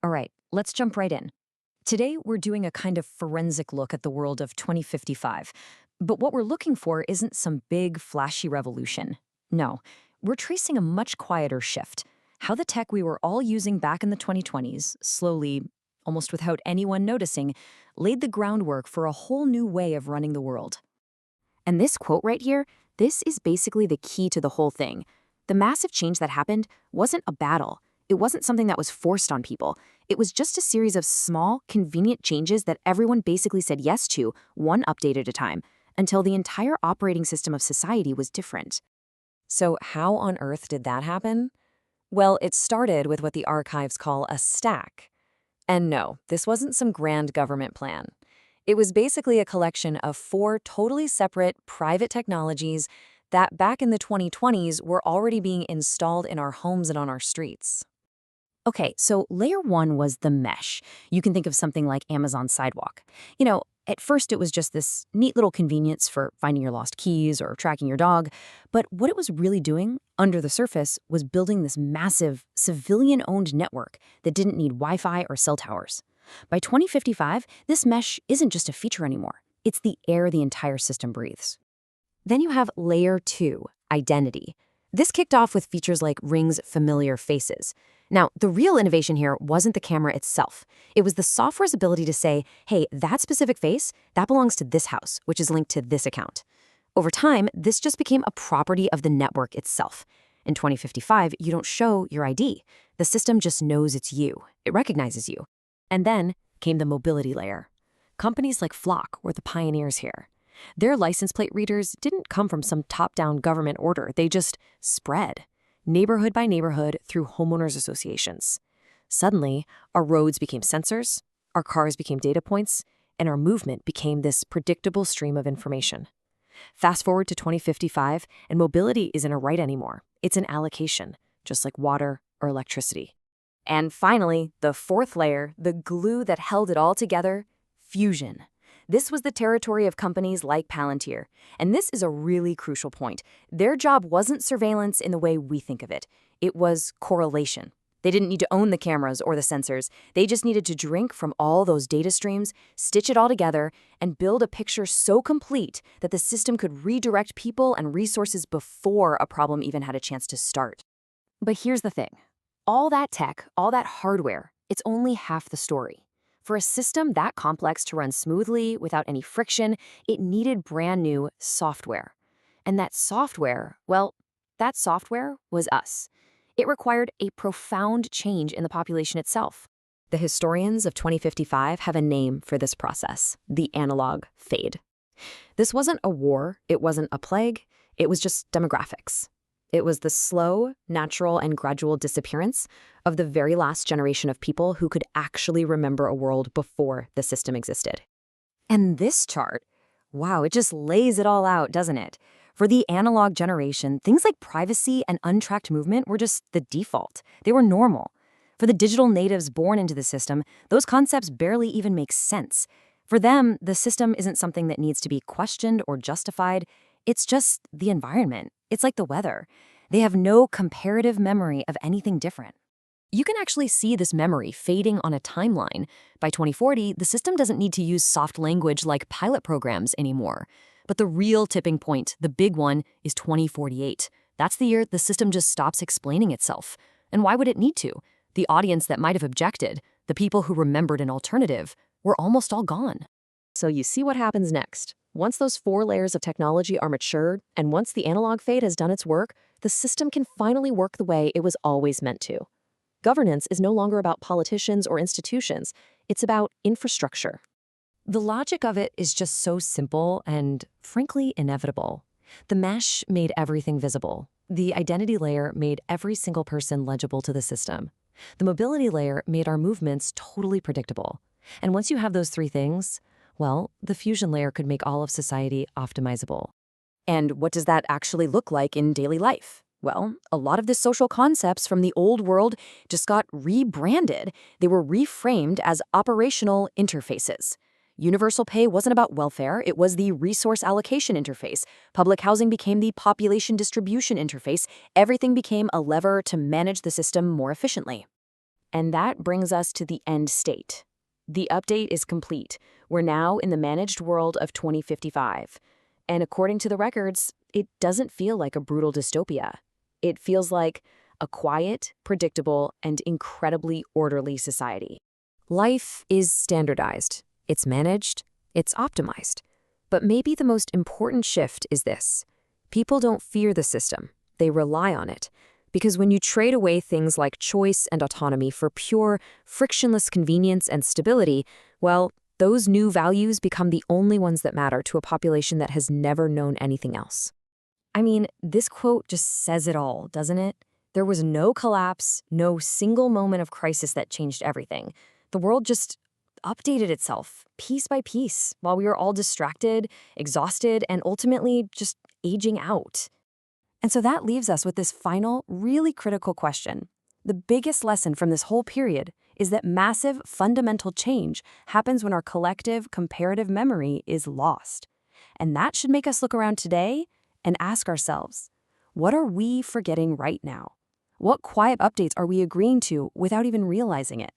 All right, let's jump right in. Today, we're doing a kind of forensic look at the world of 2055. But what we're looking for isn't some big, flashy revolution. No, we're tracing a much quieter shift. How the tech we were all using back in the 2020s, slowly, almost without anyone noticing, laid the groundwork for a whole new way of running the world. And this quote right here, this is basically the key to the whole thing. The massive change that happened wasn't a battle. It wasn't something that was forced on people. It was just a series of small, convenient changes that everyone basically said yes to, one update at a time, until the entire operating system of society was different. So, how on earth did that happen? Well, it started with what the archives call a stack. And no, this wasn't some grand government plan. It was basically a collection of four totally separate private technologies that back in the 2020s were already being installed in our homes and on our streets. Okay, so layer one was the mesh. You can think of something like Amazon Sidewalk. At first it was just this neat little convenience for finding your lost keys or tracking your dog. But what it was really doing under the surface was building this massive civilian-owned network that didn't need Wi-Fi or cell towers. By 2055, this mesh isn't just a feature anymore. It's the air the entire system breathes. Then you have layer two, identity. This kicked off with features like Ring's familiar faces. Now, the real innovation here wasn't the camera itself. It was the software's ability to say, hey, that specific face, that belongs to this house, which is linked to this account. Over time, this just became a property of the network itself. In 2055, you don't show your ID. The system just knows it's you. It recognizes you. And then came the mobility layer. Companies like Flock were the pioneers here. Their license plate readers didn't come from some top-down government order. They just spread, neighborhood by neighborhood through homeowners associations. Suddenly, our roads became sensors, our cars became data points, and our movement became this predictable stream of information. Fast forward to 2055, and mobility isn't a right anymore. It's an allocation, just like water or electricity. And finally, the fourth layer, the glue that held it all together, fusion. This was the territory of companies like Palantir. And this is a really crucial point. Their job wasn't surveillance in the way we think of it. It was correlation. They didn't need to own the cameras or the sensors. They just needed to drink from all those data streams, stitch it all together, and build a picture so complete that the system could redirect people and resources before a problem even had a chance to start. But here's the thing. All that tech, all that hardware, it's only half the story. For a system that complex to run smoothly without any friction, it needed brand new software. And that software, well, that software was us. It required a profound change in the population itself. The historians of 2055 have a name for this process, the analog fade. This wasn't a war, it wasn't a plague, it was just demographics. It was the slow, natural, and gradual disappearance of the very last generation of people who could actually remember a world before the system existed. And this chart, wow, it just lays it all out, doesn't it? For the analog generation, things like privacy and untracked movement were just the default. They were normal. For the digital natives born into the system, those concepts barely even make sense. For them, the system isn't something that needs to be questioned or justified. It's just the environment. It's like the weather. They have no comparative memory of anything different. You can actually see this memory fading on a timeline. By 2040, the system doesn't need to use soft language like pilot programs anymore. But the real tipping point, the big one, is 2048. That's the year the system just stops explaining itself. And why would it need to? The audience that might have objected, the people who remembered an alternative, were almost all gone. So you see what happens next. Once those four layers of technology are matured, and once the analog fade has done its work, the system can finally work the way it was always meant to. Governance is no longer about politicians or institutions. It's about infrastructure. The logic of it is just so simple and, frankly, inevitable. The mesh made everything visible. The identity layer made every single person legible to the system. The mobility layer made our movements totally predictable. And once you have those three things, well, the fusion layer could make all of society optimizable. And what does that actually look like in daily life? Well, a lot of the social concepts from the old world just got rebranded. They were reframed as operational interfaces. Universal pay wasn't about welfare, it was the resource allocation interface. Public housing became the population distribution interface. Everything became a lever to manage the system more efficiently. And that brings us to the end state. The update is complete. We're now in the managed world of 2055. And according to the records, it doesn't feel like a brutal dystopia. It feels like a quiet, predictable, and incredibly orderly society. Life is standardized. It's managed. It's optimized. But maybe the most important shift is this. People don't fear the system. They rely on it. Because when you trade away things like choice and autonomy for pure, frictionless convenience and stability, well, those new values become the only ones that matter to a population that has never known anything else. I mean, this quote just says it all, doesn't it? There was no collapse, no single moment of crisis that changed everything. The world just updated itself, piece by piece, while we were all distracted, exhausted, and ultimately just aging out. And so that leaves us with this final, really critical question. The biggest lesson from this whole period is that massive, fundamental change happens when our collective, comparative memory is lost. And that should make us look around today and ask ourselves, what are we forgetting right now? What quiet updates are we agreeing to without even realizing it?